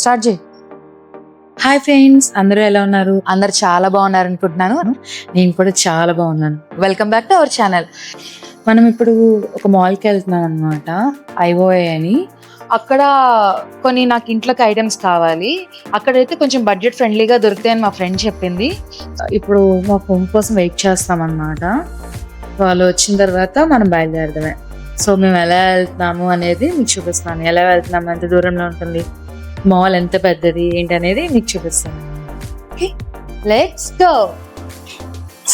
Start చేయి. Hi friends, అందరూ ఎలా ఉన్నారు? అందరు చాలా బాగున్నారు అనుకుంటున్నాను. నేను కూడా చాలా బాగున్నాను. Welcome back to our channel. మనం ఇప్పుడు ఒక మాల్కి వెళ్తున్నాం అనమాట, ఐఓఏ అని. అక్కడ కొన్ని నాకు ఇంట్లోకి ఐటమ్స్ కావాలి. అక్కడైతే కొంచెం బడ్జెట్ ఫ్రెండ్లీగా దొరుకుతాయని మా ఫ్రెండ్ చెప్పింది. ఇప్పుడు మా ఫోన్ కోసం వెయిట్ చేస్తాం అన్నమాట. వాళ్ళు వచ్చిన తర్వాత మనం బయలుదేరడమే. సో మేము ఎలా వెళ్తున్నాము అనేది మీకు చూపిస్తాను. ఎలా వెళ్తున్నాము, ఎంత దూరంలో ఉంటుంది, మాల్ ఎంత పెద్దది ఏంటి అనేది మీకు చూపిస్తాను. Okay, let's go.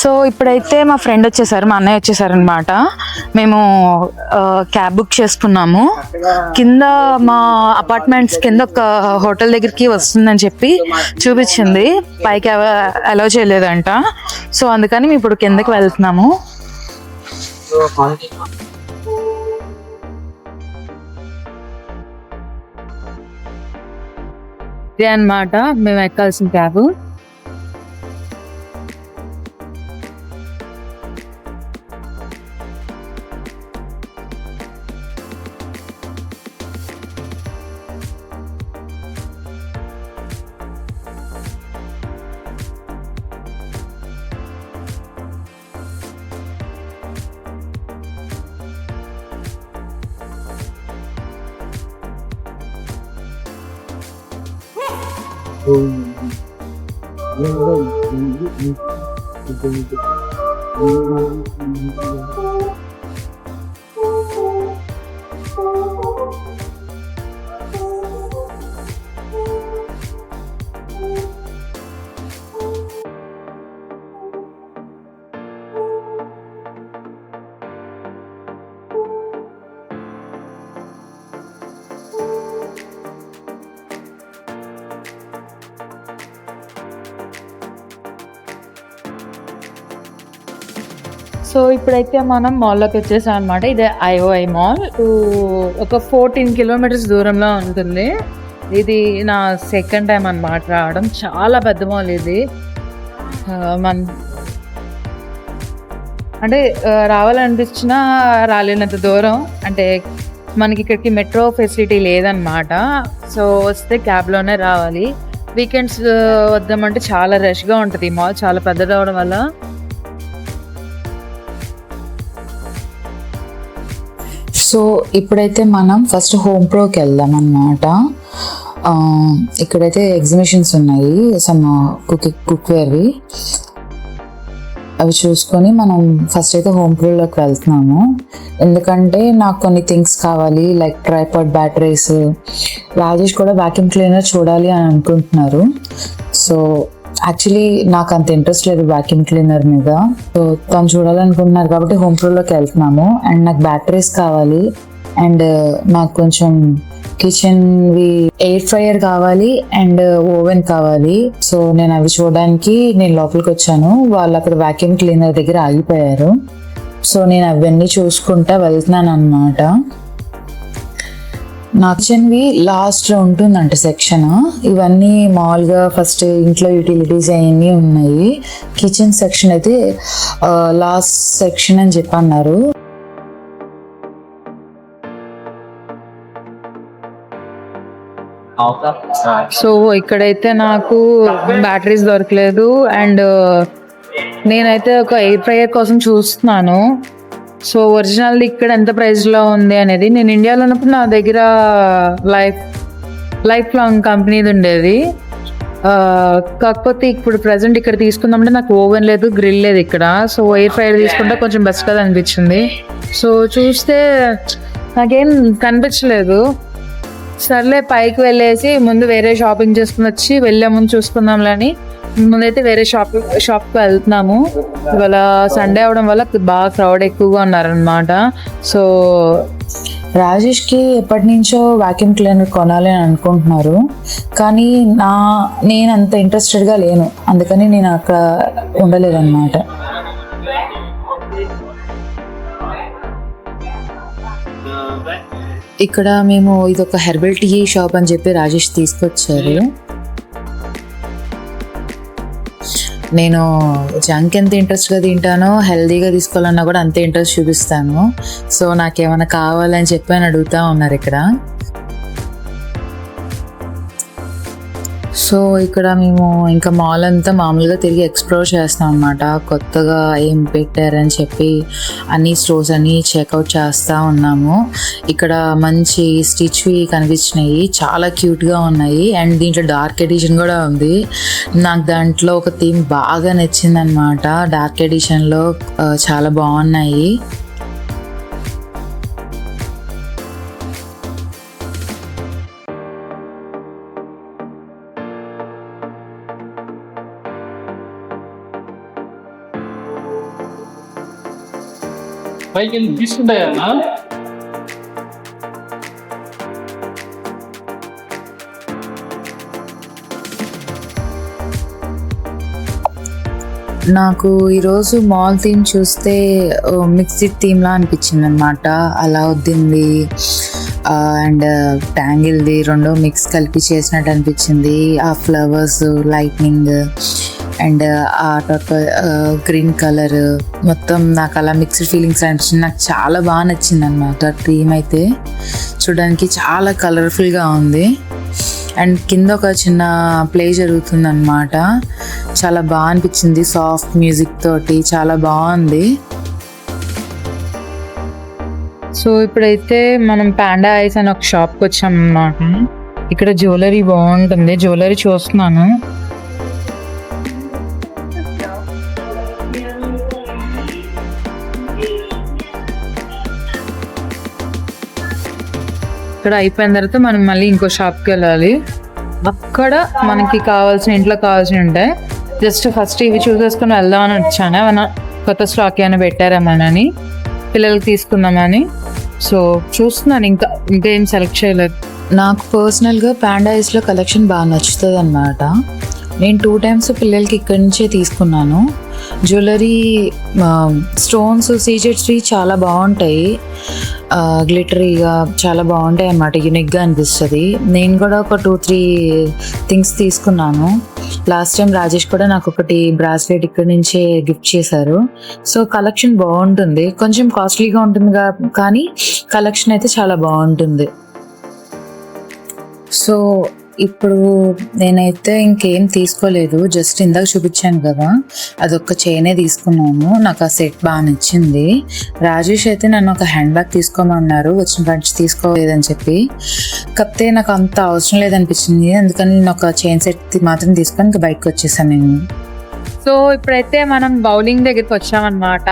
సో ఇప్పుడైతే మా ఫ్రెండ్ వచ్చేసారు, మా అన్నయ్య వచ్చేసారు అనమాట. మేము క్యాబ్ బుక్ చేసుకున్నాము. కింద మా అపార్ట్మెంట్స్ కింద ఒక హోటల్ దగ్గరికి వస్తుందని చెప్పి చూపించింది, పైకి అలౌ చేయలేదంట. సో అందుకని మేము ఇప్పుడు కిందకి వెళ్తున్నాము. ఇదే అన్నమాట మేము ఎక్కాల్సిన క్యాబ్. సో ఇప్పుడైతే మనం మాల్లోకి వచ్చేసాం అనమాట. ఇదే ఐఓఐ మాల్. ఒక 14 కిలోమీటర్స్ దూరంలో ఉంటుంది. ఇది నా సెకండ్ టైం అన్నమాట రావడం. చాలా పెద్ద మాల్ ఇది. అంటే రావాలనిపించినా రాలేనంత దూరం. అంటే మనకి ఇక్కడికి మెట్రో ఫెసిలిటీ లేదనమాట. సో వస్తే క్యాబ్లోనే రావాలి. వీకెండ్స్ వద్దామంటే చాలా రష్గా ఉంటుంది. ఈ మాల్ చాలా పెద్దది అవడం వల్ల. సో ఇప్పుడైతే మనం ఫస్ట్ హోమ్ ప్రోకి వెళ్దాం అన్నమాట. ఇక్కడైతే ఎగ్జిబిషన్స్ ఉన్నాయి, సమ్ కుక్వేర్వి. అవి చూసుకొని మనం ఫస్ట్ అయితే హోమ్ ప్రోలోకి వెళ్తున్నాము. ఎందుకంటే నాకు కొన్ని థింగ్స్ కావాలి, లైక్ ట్రైపాడ్, బ్యాటరీస్. రాజేష్ కూడా వాక్యూమ్ క్లీనర్ చూడాలి అని అనుకుంటున్నారు. సో యాక్చువల్లీ నాకు అంత ఇంట్రెస్ట్ లేదు వాక్యూమ్ క్లీనర్ మీద. సో తను చూడాలనుకుంటున్నారు కాబట్టి హోమ్ ప్రోలోకి వెళ్తున్నాము. అండ్ నాకు బ్యాటరీస్ కావాలి, అండ్ నాకు కొంచెం కిచెన్వి ఎయిర్ ఫ్రైయర్ కావాలి, అండ్ ఓవెన్ కావాలి. సో నేను అవి చూడడానికి నేను లోపలికి వచ్చాను. వాళ్ళు అక్కడ వాక్యూమ్ క్లీనర్ దగ్గర ఆగిపోయారు. సో నేను అవన్నీ చూసుకుంటా వెళ్తున్నాను అన్నమాట. నా కిచెన్వి లాస్ట్లో ఉంటుందంట సెక్షన్. ఇవన్నీ మామూలుగా ఫస్ట్ ఇంట్లో యూటిలిటీస్ అవన్నీ ఉన్నాయి. కిచెన్ సెక్షన్ అయితే లాస్ట్ సెక్షన్ అని చెప్పి అన్నారు. సో ఇక్కడైతే నాకు బ్యాటరీస్ దొరకలేదు. అండ్ నేనైతే ఒక ఎయిర్ ఫ్రైయర్ కోసం చూస్తున్నాను. సో ఒరిజినల్ ఇక్కడ ఎంత ప్రైస్లో ఉంది అనేది. నేను ఇండియాలో ఉన్నప్పుడు నా దగ్గర లైఫ్ లాంగ్ కంపెనీది ఉండేది. కాకపోతే ఇప్పుడు ప్రజెంట్ ఇక్కడ తీసుకుందామంటే నాకు ఓవెన్ లేదు, గ్రిల్ లేదు ఇక్కడ. సో ఎయిర్ ఫ్రైయర్ తీసుకుంటే కొంచెం బెస్ట్ కదా అనిపించింది. సో చూస్తే నాకేం కనిపించలేదు. సర్లే పైకి వెళ్ళేసి ముందు వేరే షాపింగ్ చేసుకుని వచ్చి వెళ్ళే ముందు చూసుకుందాంలే అని ముందైతే వేరే షాప్కి వెళ్తున్నాము. ఇవాళ సండే అవడం వల్ల బాగా క్రౌడ్ ఎక్కువగా ఉన్నారనమాట. సో రాజేష్కి ఎప్పటి నుంచో వాక్యూమ్ క్లీనర్ కొనాలి అని అనుకుంటున్నారు, కానీ నేను అంత ఇంట్రెస్టెడ్గా లేను. అందుకని నేను అక్కడ ఉండలేదన్నమాట. ఇక్కడ మేము ఇదొక హెర్బల్ టీ షాప్ అని చెప్పి రాజేష్ తీసుకొచ్చారు. నేను జంక్ ఎంత ఇంట్రెస్ట్గా తింటానో హెల్దీగా తీసుకోవాలన్నా కూడా అంతే ఇంట్రెస్ట్ చూపిస్తాను. సో నాకేమైనా కావాలని చెప్పి అని అడుగుతూ ఉన్నారు ఇక్కడ. సో ఇక్కడ మేము ఇంకా మాల్ అంతా మామూలుగా తిరిగి ఎక్స్ప్లోర్ చేస్తాం అన్నమాట. కొత్తగా ఏం పెట్టారని చెప్పి అన్ని స్టోర్స్ అన్ని చెక్అవుట్ చేస్తూ ఉన్నాము. ఇక్కడ మంచి స్టిచ్వి కనిపించినాయి, చాలా క్యూట్గా ఉన్నాయి. అండ్ దీంట్లో డార్క్ ఎడిషన్ కూడా ఉంది. నాకు దాంట్లో ఒక థీమ్ బాగా నచ్చింది అనమాట. డార్క్ ఎడిషన్లో చాలా బాగున్నాయి. పైకి వెళ్ళి తీసుకుంటాయన్నా. నాకు ఈరోజు మాల్ థీమ్ చూస్తే మిక్స్డ్ థీమ్లా అనిపించింది అనమాట. అలావుద్దీన్ది అండ్ ట్యాంగిల్ది రెండో మిక్స్ కలిపి చేసినట్టు అనిపించింది. ఆ ఫ్లవర్స్, లైట్నింగ్ అండ్ ఆ గ్రీన్ కలర్ మొత్తం నాకు అలా మిక్స్డ్ ఫీలింగ్స్ అనిపించింది. నాకు చాలా బాగా నచ్చింది అనమాట. థీమ్ అయితే చూడడానికి చాలా కలర్ఫుల్గా ఉంది. అండ్ కింద ఒక చిన్న ప్లే జరుగుతుంది అనమాట. చాలా బాగా అనిపించింది. సాఫ్ట్ మ్యూజిక్ తోటి చాలా బాగుంది. సో ఇప్పుడైతే మనం పాండా ఐస్ అని ఒక షాప్కి వచ్చాం అన్నమాట. ఇక్కడ జ్యువెలరీ బాగుంటుంది. జ్యువెలరీ చూస్తున్నాను. ఇక్కడ అయిపోయిన తర్వాత మనం మళ్ళీ ఇంకో షాప్కి వెళ్ళాలి. అక్కడ మనకి కావాల్సిన ఇంట్లో కావాల్సినవి ఉంటాయి. జస్ట్ ఫస్ట్ ఇవి చూసేసుకుని వెళ్దామని వచ్చాను. ఏమైనా కొత్త స్టాక్ ఏమైనా పెట్టారేమోనని, పిల్లలకి తీసుకుందామని. సో చూస్తున్నాను, ఇంకా ఏం సెలెక్ట్ చేయలేదు. నాకు పర్సనల్గా పాండా ఐస్లో కలెక్షన్ బాగా నచ్చుతుంది అన్నమాట. నేను 2 times పిల్లలకి ఇక్కడి నుంచే తీసుకున్నాను. జ్యువెలరీ, స్టోన్స్, సీజెట్స్వి చాలా బాగుంటాయి. గ్లిటరీగా చాలా బాగుంటాయి అన్నమాట. యూనిక్గా అనిపిస్తుంది. నేను కూడా ఒక 2-3 థింగ్స్ తీసుకున్నాను. లాస్ట్ టైం రాజేష్ కూడా నాకు ఒకటి బ్రాస్లెట్ ఇక్కడ నుంచే గిఫ్ట్ చేశారు. సో కలెక్షన్ బాగుంటుంది. కొంచెం కాస్ట్లీగా ఉంటుంది కానీ కలెక్షన్ అయితే చాలా బాగుంటుంది. సో ఇప్పుడు నేనైతే ఇంకేం తీసుకోలేదు. జస్ట్ ఇందాక చూపించాను కదా, అదొక్క చైనే తీసుకున్నాను. నాకు ఆ సెట్ బాగా నచ్చింది. రాజేష్ అయితే నన్ను ఒక హ్యాండ్ బ్యాగ్ తీసుకోమన్నారు, వచ్చిన పంచి తీసుకోలేదని చెప్పి. కాకపోతే నాకు అంత అవసరం లేదనిపించింది. అందుకని నేను ఒక చైన్ సెట్ మాత్రం తీసుకొని ఇంకా బయటకు వచ్చేసాను నేను. సో ఇప్పుడైతే మనం బౌలింగ్ దగ్గరికి వచ్చామన్నమాట.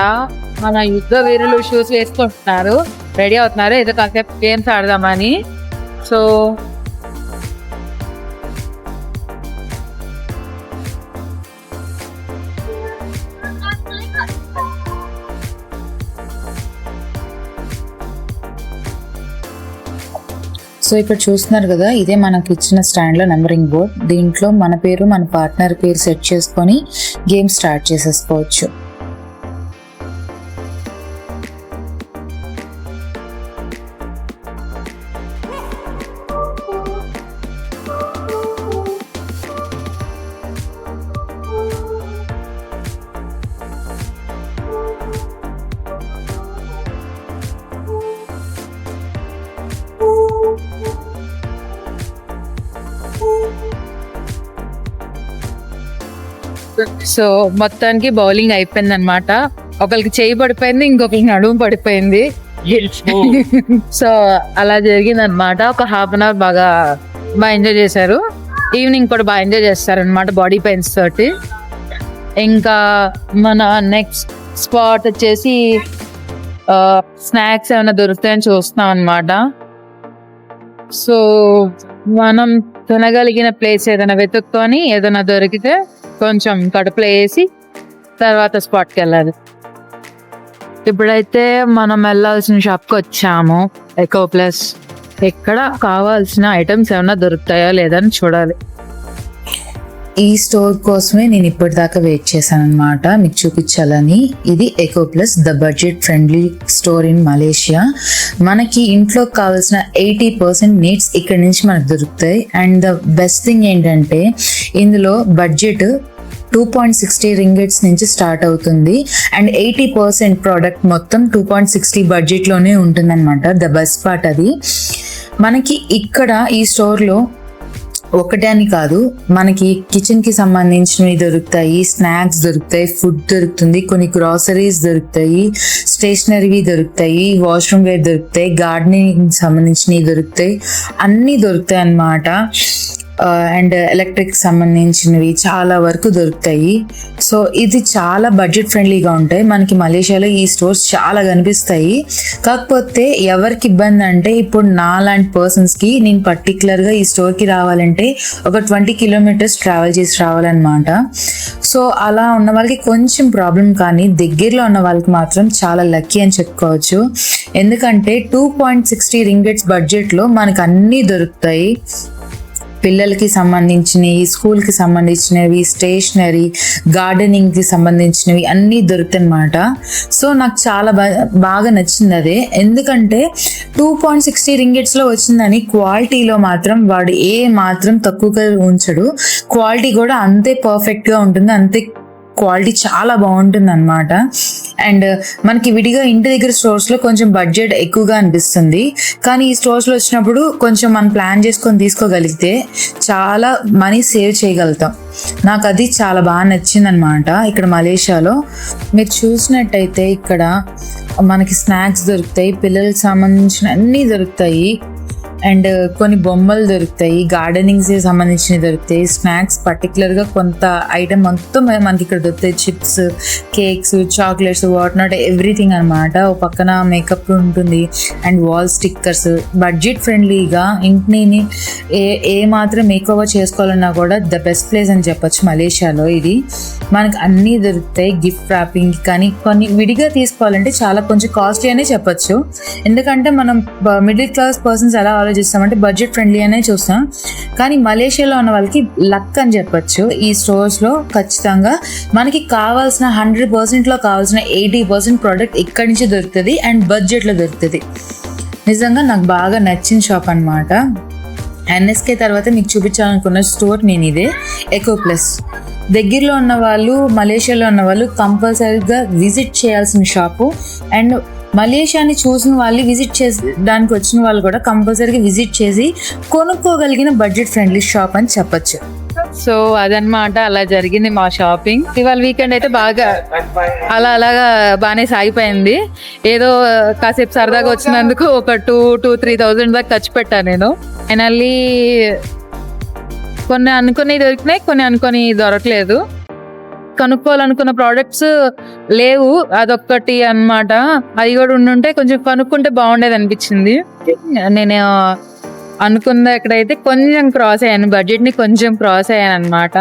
మన యుద్ధ వీరులు షూస్ వేసుకుంటున్నారు, రెడీ అవుతున్నారు ఏదో కాసేపు గేమ్స్ ఆడదామని. సో ఇక్కడ చూస్తున్నారు కదా, ఇదే మనకి ఇచ్చిన స్టాండ్లో నెంబరింగ్ బోర్డ్. దీంట్లో మన పేరు, మన పార్ట్నర్ పేరు సెట్ చేసుకొని గేమ్ స్టార్ట్ చేసేసుకోవచ్చు. సో మొత్తానికి బౌలింగ్ అయిపోయింది అనమాట. ఒకరికి చేయి పడిపోయింది, ఇంకొకరికి నడుము పడిపోయింది. సో అలా జరిగింది అనమాట. ఒక ½ an hour బాగా ఎంజాయ్ చేశారు. ఈవినింగ్ కూడా బాగా ఎంజాయ్ చేస్తారు అనమాట బాడీ పెయిన్స్ తోటి. ఇంకా మన నెక్స్ట్ స్పాట్ వచ్చేసి స్నాక్స్ ఏమైనా దొరుకుతాయని చూస్తున్నాం అనమాట. సో మనం తినగలిగిన ప్లేస్ ఏదైనా వెతుక్కొని ఏదైనా దొరికితే కొంచెం కడుపులో వేసి తర్వాత స్పాట్కి వెళ్ళాలి. ఇప్పుడైతే మనం వెళ్ళాల్సిన షాప్కి వచ్చాము, ఎకో ప్లస్. ఎక్కడ కావాల్సిన ఐటమ్స్ ఏమైనా దొరుకుతాయో లేదని చూడాలి. ఈ స్టోర్ కోసమే నేను ఇప్పటిదాకా వెయిట్ చేశాను అనమాట, మీకు చూపించాలని. ఇది Eco plus, the budget friendly store in Malaysia. మనకి ఇంట్లో కావాల్సిన 80% నీడ్స్ ఇక్కడ నుంచి మనకు దొరుకుతాయి. అండ్ ద బెస్ట్ థింగ్ ఏంటంటే ఇందులో బడ్జెట్ 2.60 రింగిట్స్ నుంచి స్టార్ట్ అవుతుంది. అండ్ 80% ప్రోడక్ట్ మొత్తం 2.60 బడ్జెట్లోనే ఉంటుందన్నమాట. ద బెస్ట్ పార్ట్ అది. మనకి ఇక్కడ ఈ స్టోర్లో ఒకటే అని కాదు, మనకి కిచెన్ కి సంబంధించినవి దొరుకుతాయి, స్నాక్స్ దొరుకుతాయి, ఫుడ్ దొరుకుతుంది, కొన్ని గ్రాసరీస్ దొరుకుతాయి, స్టేషనరీవి దొరుకుతాయి, వాష్రూమ్ వేర్ దొరుకుతాయి, గార్డెనింగ్ సంబంధించినవి దొరుకుతాయి, అన్నీ దొరుకుతాయి అన్నమాట. అండ్ ఎలక్ట్రిక్ సంబంధించినవి చాలా వరకు దొరుకుతాయి. సో ఇది చాలా బడ్జెట్ ఫ్రెండ్లీగా ఉంటాయి. మనకి మలేషియాలో ఈ స్టోర్స్ చాలా కనిపిస్తాయి. కాకపోతే ఎవరికి ఇబ్బంది అంటే, ఇప్పుడు నా లాంటి పర్సన్స్కి నేను పర్టికులర్గా ఈ స్టోర్కి రావాలంటే ఒక 20 కిలోమీటర్స్ ట్రావెల్ చేసి రావాలన్నమాట. సో అలా ఉన్న వాళ్ళకి కొంచెం ప్రాబ్లం, కానీ దగ్గరలో ఉన్న వాళ్ళకి మాత్రం చాలా లక్కీ అని చెప్పుకోవచ్చు. ఎందుకంటే 2.60 రింగిట్స్ బడ్జెట్లో మనకు అన్నీ దొరుకుతాయి. పిల్లలకి సంబంధించినవి, స్కూల్కి సంబంధించినవి, స్టేషనరీ, గార్డెనింగ్కి సంబంధించినవి అన్నీ దొరుకుతాయి అన్నమాట. సో నాకు చాలా బాగా నచ్చింది అదే. ఎందుకంటే 2.60 రింగిట్స్లో వచ్చిందని క్వాలిటీలో మాత్రం వాడు ఏ మాత్రం తక్కువగా ఉంచడు. క్వాలిటీ కూడా అంతే పర్ఫెక్ట్గా ఉంటుంది, అంతే క్వాలిటీ చాలా బాగుంటుంది అనమాట. అండ్ మనకి విడిగా ఇంటి దగ్గర స్టోర్స్లో కొంచెం బడ్జెట్ ఎక్కువగా అనిపిస్తుంది, కానీ ఈ స్టోర్స్లో వచ్చినప్పుడు కొంచెం మనం ప్లాన్ చేసుకొని తీసుకోగలిగితే చాలా మనీ సేవ్ చేయగలుగుతాం. నాకు అది చాలా బాగా నచ్చింది అనమాట. ఇక్కడ మలేషియాలో మీరు చూసినట్టయితే ఇక్కడ మనకి స్నాక్స్ దొరుకుతాయి, పిల్లలకు సంబంధించిన అన్నీ దొరుకుతాయి, అండ్ కొన్ని బొమ్మలు దొరుకుతాయి, గార్డెనింగ్స్ సంబంధించినవి దొరుకుతాయి, స్నాక్స్ పర్టికులర్గా కొంత ఐటమ్ మొత్తం మనకి ఇక్కడ దొరుకుతాయి. Chips, cakes, chocolates, what not everything అనమాట. ఒక పక్కన మేకప్ ఉంటుంది అండ్ వాల్ స్టిక్కర్స్. బడ్జెట్ ఫ్రెండ్లీగా ఇంటిని ఏ మాత్రం మేక్ ఓవర్ చేసుకోవాలన్నా కూడా ద బెస్ట్ ప్లేస్ అని చెప్పొచ్చు మలేషియాలో. ఇది మనకి అన్నీ దొరుకుతాయి. గిఫ్ట్ ర్యాపింగ్ కానీ కొన్ని విడిగా తీసుకోవాలంటే చాలా కొంచెం కాస్ట్లీ అనే చెప్పొచ్చు. ఎందుకంటే మనం మిడిల్ క్లాస్ పర్సన్స్ ఎలా ఆలోచిస్తామంటే బడ్జెట్ ఫ్రెండ్లీ అనే చూస్తాం, కానీ మలేషియాలో ఉన్న వాళ్ళకి లక్ అని చెప్పొచ్చు. ఈ స్టోర్స్లో ఖచ్చితంగా మనకి కావాల్సిన 100%లో కావాల్సిన 80% ప్రోడక్ట్ ఇక్కడి నుంచి దొరుకుతుంది అండ్ బడ్జెట్లో దొరుకుతుంది. నిజంగా నాకు బాగా నచ్చిన షాప్ అనమాట. ఎన్ఎస్కే తర్వాత మీకు చూపించాలనుకున్న స్టోర్ నేను ఇదే, ఎకో ప్లస్. దగ్గరలో ఉన్న వాళ్ళు, మలేషియాలో ఉన్న వాళ్ళు కంపల్సరీగా విజిట్ చేయాల్సిన షాపు. అండ్ మలేషియాని చూసిన వాళ్ళు, విజిట్ చేసడానికి వచ్చిన వాళ్ళు కూడా కంపల్సరీగా విజిట్ చేసి కొనుక్కోగలిగిన బడ్జెట్ ఫ్రెండ్లీ షాప్ అని చెప్పొచ్చు. సో అదనమాట, అలా జరిగింది మా షాపింగ్. ఇవాళ వీకెండ్ అయితే బాగా అలాగా బాగానే సాగిపోయింది. ఏదో కాసేపు సరదాగా వచ్చినందుకు ఒక 2,000-3,000 దాకా ఖర్చు పెట్టాను నేను. ఫైనల్లీ కొన్ని అనుకుని దొరికినాయి, కొన్ని అనుకొని దొరకలేదు. కనుక్కోవాలనుకున్న ప్రోడక్ట్స్ లేవు, అదొక్కటి అన్నమాట. అవి కూడా ఉండుంటే కొంచెం కనుక్కుంటే బాగుండేది అనిపించింది. నేను అనుకున్న ఎక్కడైతే కొంచెం క్రాస్ అయ్యాను, బడ్జెట్ని కొంచెం క్రాస్ అయ్యాను అనమాట.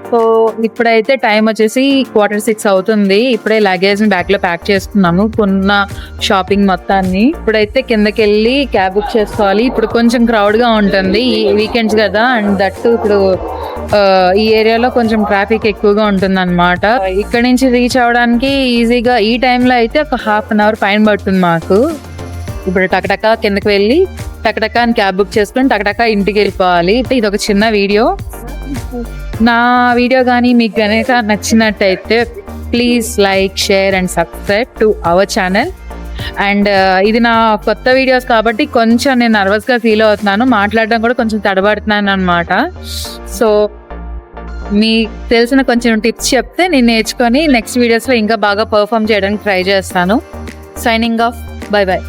సో ఇప్పుడైతే టైం వచ్చేసి 5:45 అవుతుంది. ఇప్పుడే లగేజ్ని బ్యాగ్లో ప్యాక్ చేసుకున్నాను, కొన్న షాపింగ్ మొత్తాన్ని. ఇప్పుడైతే కిందకి వెళ్ళి క్యాబ్ బుక్ చేసుకోవాలి. ఇప్పుడు కొంచెం క్రౌడ్గా ఉంటుంది, ఈ వీకెండ్స్ కదా, అండ్ దట్టు ఇప్పుడు ఈ ఏరియాలో కొంచెం ట్రాఫిక్ ఎక్కువగా ఉంటుంది అనమాట. ఇక్కడ నుంచి రీచ్ అవ్వడానికి ఈజీగా ఈ టైంలో అయితే ఒక 1/2 అవర్ పైన పడుతుంది మాకు. ఇప్పుడు టకటకా కిందకి వెళ్ళి టకటకా అని క్యాబ్ బుక్ చేసుకొని టకటకా ఇంటికి వెళ్ళిపోవాలి. ఇది ఒక చిన్న వీడియో. నా వీడియో కానీ మీకు కనుక నచ్చినట్టయితే please like, share and subscribe to our channel. And ఇది నా కొత్త వీడియోస్ కాబట్టి కొంచెం నేను నర్వస్గా ఫీల్ అవుతున్నాను, మాట్లాడడం కూడా కొంచెం తడబడుతున్నాను అనమాట. సో మీకు తెలిసిన కొంచెం టిప్స్ చెప్తే నేను నేర్చుకొని నెక్స్ట్ వీడియోస్లో ఇంకా బాగా పర్ఫామ్ చేయడానికి ట్రై చేస్తాను. Signing off, by by.